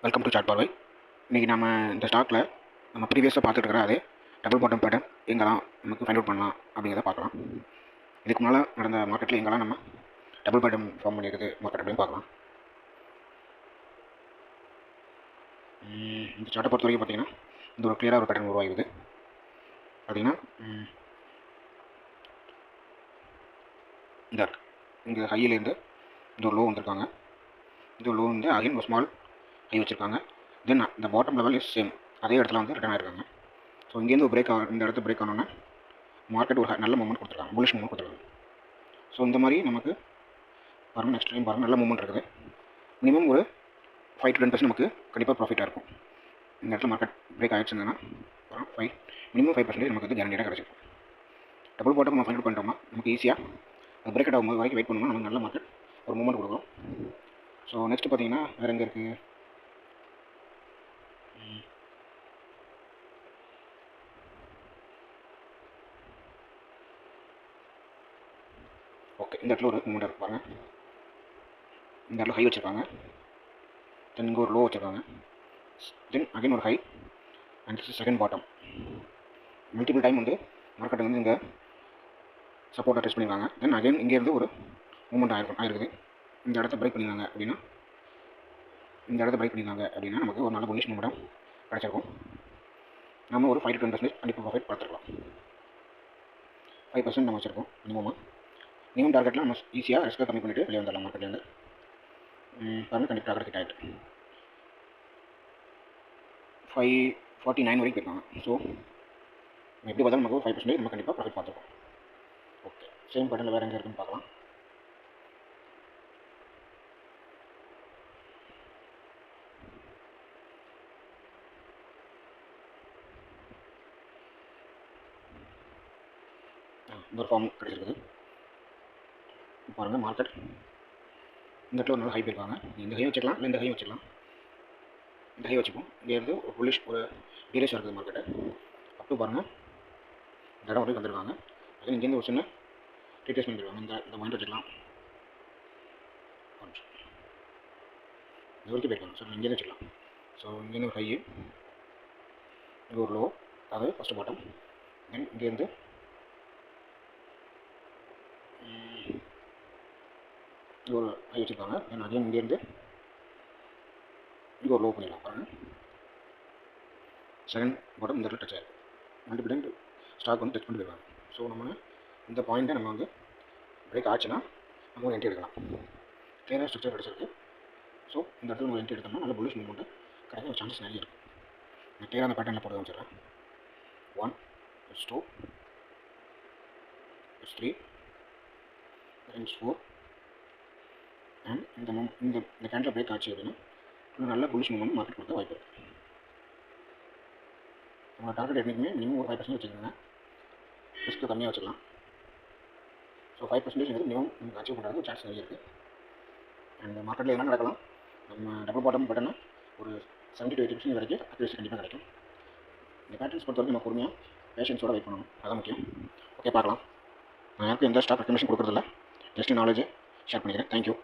Welcome to chat பார்வை. இன்றைக்கி நம்ம இந்த ஸ்டாக்கில் நம்ம ப்ரீவியஸாக பார்த்துட்டு இருக்கிற அதே டபுள் பாட்டம் பேட்டர்ன் எங்கெல்லாம் நமக்கு ஃபைண்ட் அவுட் பண்ணலாம் அப்படிங்கிறத பார்க்கலாம். இதுக்கு முன்னால் நடந்த மார்க்கெட்டில் எங்கெல்லாம் நம்ம டபுள் பாட்டம் ஃபார்ம் பண்ணியிருக்குது மார்க்கெட் அப்படின்னு பார்க்கலாம். இந்த சார்ட்டை பொறுத்த வரைக்கும் பார்த்தீங்கன்னா இந்த ஒரு கிளியராக ஒரு பேட்டர்ன் உருவாகிடுது. பார்த்தீங்கன்னா இந்த இருக்குது, இங்கே ஹையிலேருந்து இந்த ஒரு லோ வந்திருக்காங்க. இந்த லோ வந்து அகைன் ஒரு ஸ்மால் ஹை வச்சுருக்காங்க. தென் இந்த பாட்டம் லெவல் இஸ் சேம், அதே இடத்துல வந்து ரிட்டர்ன் ஆகிருக்காங்க. ஸோ இங்கேருந்து ஒரு இந்த இடத்துல பிரேக் ஆனோன்னா மார்க்கெட் ஒரு நல்ல மூவ்மெண்ட் கொடுத்துருக்காங்க, புல்லிஷ் மூவ்மெண்ட் கொடுத்துருக்காங்க. ஸோ இந்த மாதிரி நமக்கு பாருங்கள், நெக்ஸ்ட் டைம் பாருங்கள் நல்ல மூவ்மெண்ட் இருக்குது. மினிமம் ஒரு 5 to 10% நமக்கு கண்டிப்பாக ப்ராஃபிட்டாக இருக்கும். இந்த இடத்துல மார்க்கெட் பிரேக் ஆகிடுச்சுங்கன்னா மினிமம் 5% நமக்கு வந்து கேரண்டியாக கிடச்சிருக்கும். டபுள் பாட்டம் நம்ம ஃபைண்ட் அவுட் பண்ணிட்டோம்னா நமக்கு ஈஸியாக அது பிரேக் அவுட் ஆகும்போது வரைக்கும் வெயிட் பண்ணோம்னா நமக்கு நல்ல மார்க்கெட் ஒரு மூவ்மெண்ட் கொடுக்கும். ஸோ நெக்ஸ்ட் பார்த்தீங்கன்னா வேறு எங்கே இருக்குது, ஓகே இந்த இடத்துல ஒரு மூமெண்ட் இருக்கு பாருங்கள். இந்த இடத்துல ஹை வச்சுருக்காங்க, தென் இங்கே ஒரு லோ வச்சுருக்காங்க, தென் அகைன் ஒரு high and second bottom. Multiple time வந்து மார்க்கெட் வந்து இங்கே சப்போர்ட்டாக டெஸ்ட் பண்ணியிருக்காங்க. தென் அகைன் இங்கேருந்து ஒரு மூமெண்ட் ஆகிருக்குது. இந்த இடத்த பிரேக் பண்ணியிருந்தாங்க அப்படின்னா நமக்கு ஒரு நல்ல புல்லிஷ் மூமெண்ட் கிடச்சிருக்கும். நம்ம ஒரு 5 to 10% கண்டிப்பாக ப்ராஃபிட் பார்த்துருக்கலாம். 5% நம்ம வச்சுருக்கோம் மினிமம் டார்கெட்டில் நம்ம ஈஸியாக ரிஸ்க்கை கம்மி பண்ணிவிட்டு வெளியே வந்துடலாம் மார்க்கெட்லேருந்து. பாருங்கள் கண்டிப்பாக டார்கெட் கிட்ட ஆகிட்டு 549 வரைக்கும் போயிருக்காங்க. ஸோ எப்படி பார்த்தாலும் நமக்கு 5% நம்ம கண்டிப்பாக ப்ராஃபிட் பார்த்துருக்கோம். ஓகே, சேம் பேட்டர்னில் வேறு எங்கே இருக்குன்னு பார்க்கலாம். இந்த ஒரு ஃபார்ம் கிடைச்சிருக்குது பாருங்கள். மார்க்கெட் இந்த இடத்துல ஒரு நல்ல ஹை போயிருக்காங்க. இந்த ஹை வச்சுக்கலாம், இல்லை இந்த ஹை வச்சுக்கலாம். இந்த ஹை வச்சுப்போம். இங்கேருந்து ஒரு புல்லிஷ் ஒரு பீரிஷாக இருக்குது மார்க்கெட்டு. அப் பாருங்கள் இந்த இடம் வரைக்கும் வந்துருக்காங்க. அது இங்கேருந்து ஒரு சின்ன ரீட்ரேஸ் பண்ணிருக்காங்க. இந்த பாயிண்ட் வச்சுக்கலாம், இது வரைக்கும் போயிருக்காங்க. ஸோ இங்கேருந்து வச்சுக்கலாம். ஸோ இங்கேருந்து ஒரு ஹை, இது ஒரு லோ, அதாவது ஃபஸ்ட்டு பாட்டம். தென் இங்கேருந்து இது ஒரு ஹை வச்சுருக்காங்க. தென் அகைன் இங்கேருந்து இங்கே ஒரு லோ பண்ணிடலாம் பாருங்கள். செகண்ட் பாட்டம் இந்த இடத்துல டச் ஆகிருக்கு. மல்டிபிள் டைம் ஸ்டாக் வந்து டச் பண்ணி போயிருக்காங்க. ஸோ நம்ம இந்த பாயிண்ட்டை நம்ம வந்து பிரேக் ஆச்சுன்னா நம்ம ஒரு என்ட்ரி எடுக்கலாம். கிளியராக ஸ்ட்ரக்சர் கிடச்சிருக்கு. ஸோ இந்த இடத்துல நம்ம என்ட்ரி எடுத்தோம்னா நல்ல புல்லிஷ் மூவ்மெண்ட்டு கிடைக்க சான்சஸ் நிறைய இருக்குது. நான் கிளியராக அந்த பேட்டர்னில் போட வச்சுருக்கேன். 1 it's 2 it's 3 it's 4 அண்ட் இந்த கேண்டில் பிரேக் ஆச்சு அப்படின்னா இன்னும் நல்ல புல்லிஷ் மூவ்மெண்ட் மார்க்கெட் கொடுக்க வாய்ப்பு இருக்குது. உங்கள் டார்கெட் என்றைக்குமே மினிமம் ஒரு 5% வச்சுக்கோங்க, ரிஸ்க்கு கம்மியாக வச்சுக்கலாம். ஸோ 5% மினிமம் உங்களுக்கு அச்சீவ் பண்ணுறது சான்ஸ் நிறைய இருக்குது. அண்ட் மார்க்கெட்டில் என்ன நடக்கலாம், நம்ம டபுள் பாட்டம் பட்டனா ஒரு 70 to 80% வரைக்கும் அக்யூரேசி கண்டிப்பாக கிடைக்கும். இந்த பேட்டர்ன்ஸ் பொறுத்த வரைக்கும் நம்ம பொறுமையாக பேஷன்ஸோட வெயிட் பண்ணணும், அதான் முக்கியம். ஓகே, பார்க்கலாம். நான் யாருக்கும் எந்த ஸ்டாக் ரெக்கமெண்டேஷன் கொடுக்குறதில்ல, ஜஸ்ட் நாலேஜ் ஷேர் பண்ணிக்கிறேன். தேங்க்யூ.